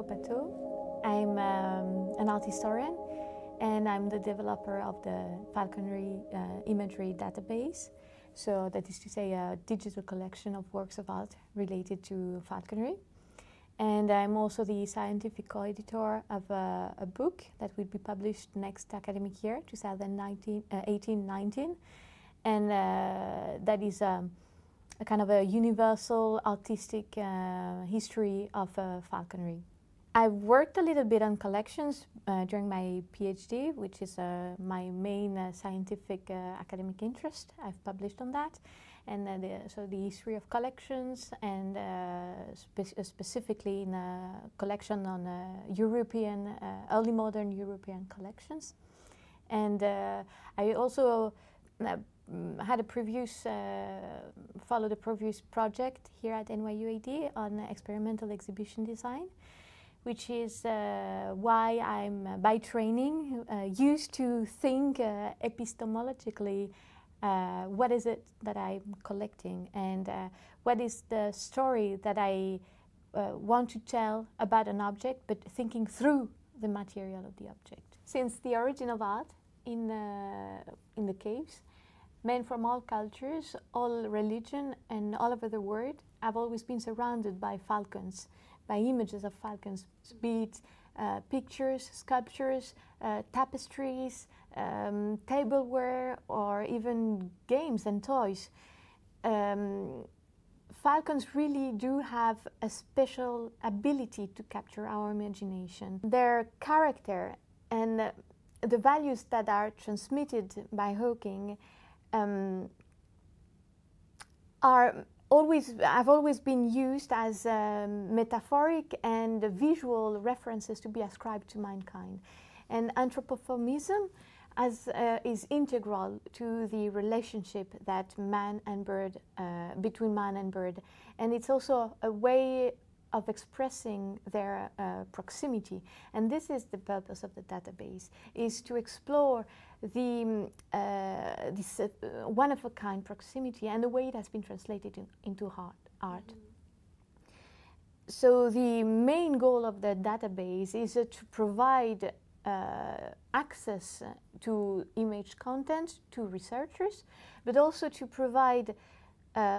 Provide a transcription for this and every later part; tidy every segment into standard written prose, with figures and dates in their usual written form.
Tropato. I'm an art historian, and I'm the developer of the Falconry Imagery database. So that is to say, a digital collection of works of art related to falconry. And I'm also the scientific co-editor of a book that will be published next academic year, 2018-19. And that is a kind of a universal artistic history of falconry. I've worked a little bit on collections during my PhD, which is my main scientific academic interest. I've published on that. And so the history of collections, and specifically in a collection on European, early modern European collections. And I also had a previous, followed a previous project here at NYU-AD on experimental exhibition design, which is why I'm, by training, used to think epistemologically. What is it that I'm collecting, and what is the story that I want to tell about an object, but thinking through the material of the object. Since the origin of art in the caves, men from all cultures, all religion, and all over the world have always been surrounded by falcons, by images of falcons, be it pictures, sculptures, tapestries, tableware, or even games and toys. Falcons really do have a special ability to capture our imagination. Their character and the values that are transmitted by hawking have always been used as metaphoric and visual references to be ascribed to mankind. And anthropomorphism is integral to the relationship that man and bird, between man and bird. And it's also a way of expressing their proximity. And this is the purpose of the database, is to explore the this one-of-a-kind proximity and the way it has been translated into art. Mm-hmm. So the main goal of the database is to provide access to image content to researchers, but also to provide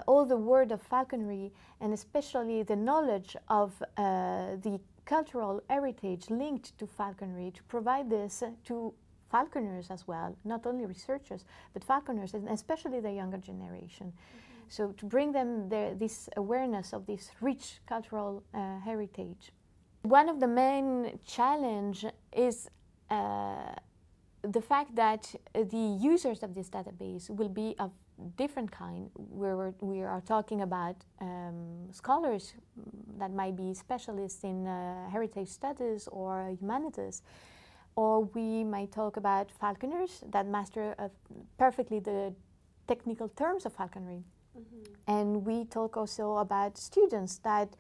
all the world of falconry, and especially the knowledge of the cultural heritage linked to falconry, to provide this to falconers as well, not only researchers, but falconers, and especially the younger generation. Mm-hmm. So to bring them this awareness of this rich cultural heritage. One of the main challenges is the fact that the users of this database will be of different kind. We are talking about scholars that might be specialists in heritage studies or humanities, or we might talk about falconers that master perfectly the technical terms of falconry. Mm-hmm. And we talk also about students that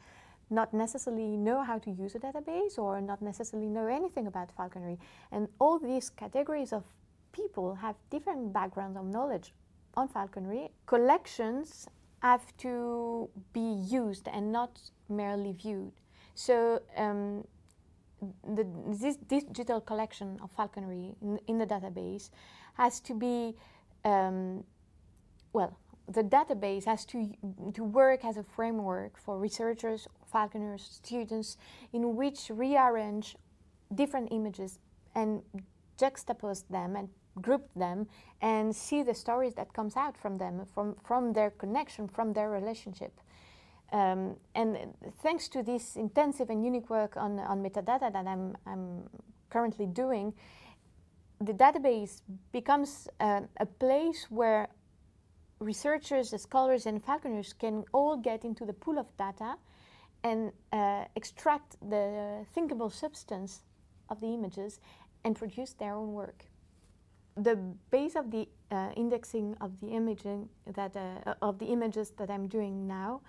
not necessarily know how to use a database or not necessarily know anything about falconry. And all these categories of people have different backgrounds of knowledge on falconry. Collections have to be used and not merely viewed. So this digital collection of falconry in the database has to be, the database has to work as a framework for researchers, falconers, students, in which rearrange different images and juxtapose them and group them and see the stories that comes out from them, from their connection, from their relationship. And thanks to this intensive and unique work on metadata that I'm currently doing, the database becomes a place where researchers, scholars, and falconers can all get into the pool of data and extract the thinkable substance of the images and produce their own work. The base of the indexing of the imaging of the images that I'm doing now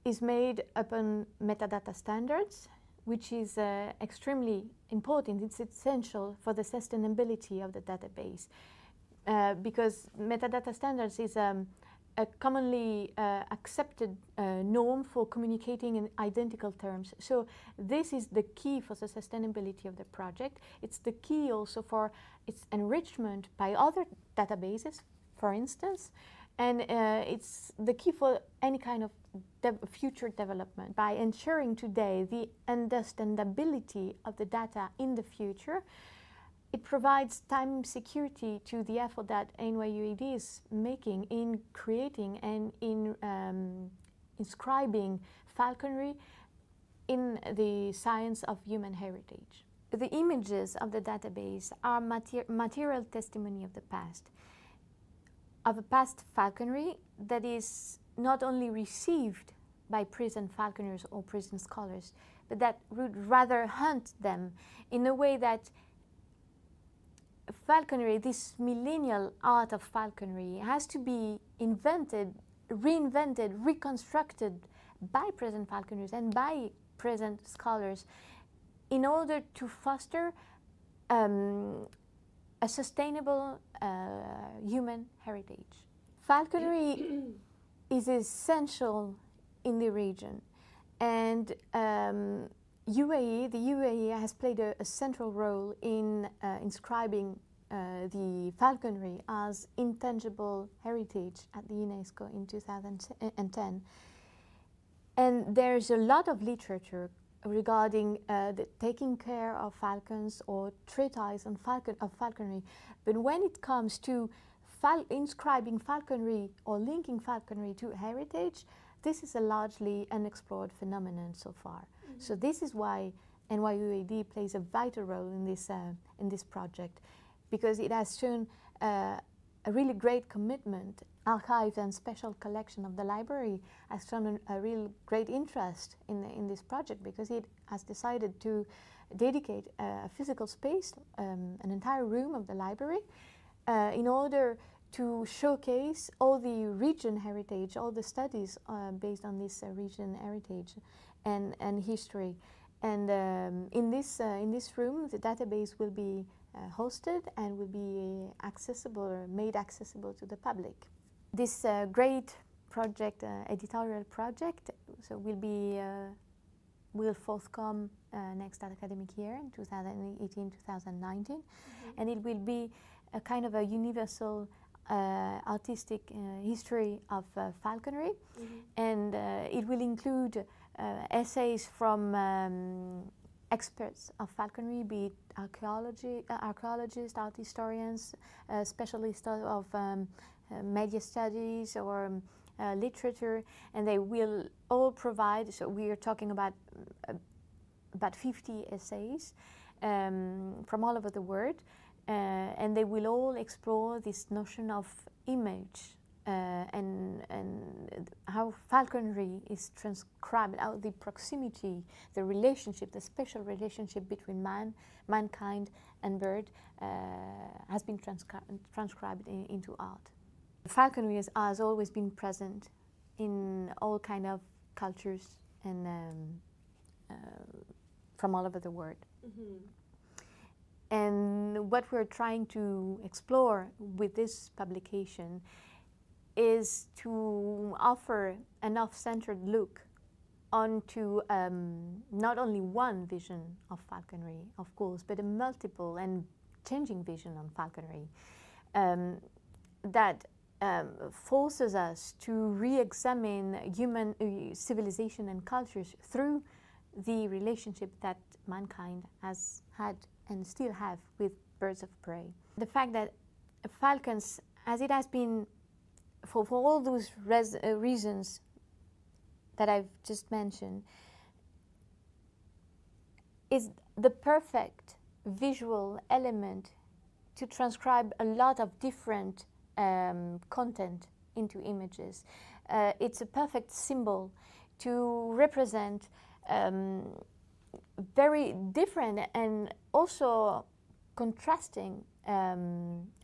is made upon metadata standards, which is extremely important. It's essential for the sustainability of the database. Because metadata standards is a commonly accepted norm for communicating in identical terms. So this is the key for the sustainability of the project. It's the key also for its enrichment by other databases, for instance, and it's the key for any kind of future development. By ensuring today the understandability of the data in the future, it provides time security to the effort that NYUAD is making in creating and in inscribing falconry in the science of human heritage. The images of the database are material testimony of the past, of a past falconry that is not only received by present falconers or present scholars, but that would rather hunt them in a way that falconry, this millennial art of falconry, has to be invented, reinvented, reconstructed by present falconers and by present scholars in order to foster a sustainable human heritage. Falconry is essential in the region, and UAE, the UAE has played a central role in inscribing the falconry as intangible heritage at the UNESCO in 2010. And there's a lot of literature regarding the taking care of falcons or treatise on falconry. But when it comes to inscribing falconry or linking falconry to heritage, this is a largely unexplored phenomenon so far. Mm-hmm. So this is why NYUAD plays a vital role in this project, because it has shown a really great commitment. Archives and special collection of the library has shown a real great interest in this project, because it has decided to dedicate a physical space, an entire room of the library, in order to showcase all the region heritage, all the studies based on this region heritage and history. And in this room, the database will be hosted and will be accessible or made accessible to the public. This great project, editorial project, so will forthcome next academic year in 2018-2019, and it will be a kind of a universal artistic history of falconry, and it will include essays from experts of falconry, be it archaeologists, art historians, specialists of media studies or literature, and they will all provide, so we are talking about 50 essays from all over the world, and they will all explore this notion of image and how falconry is transcribed, how the proximity, the relationship, the special relationship between mankind and bird has been transcribed into art. Falconry has always been present in all kind of cultures and from all over the world. And what we're trying to explore with this publication is to offer an off-centered look onto not only one vision of falconry, of course, but a multiple and changing vision on falconry that forces us to re-examine human civilization and cultures through the relationship that mankind has had and still have with birds of prey. The fact that falcons, as it has been for all those reasons that I've just mentioned, is the perfect visual element to transcribe a lot of different content into images. It's a perfect symbol to represent very different and also contrasting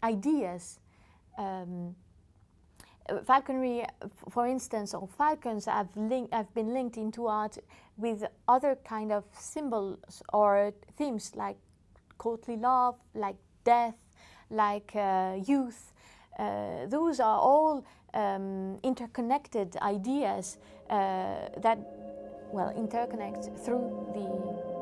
ideas. Falconry, for instance, or falcons have been linked into art with other kind of symbols or themes like courtly love, like death, like youth, those are all interconnected ideas that, well, interconnect through the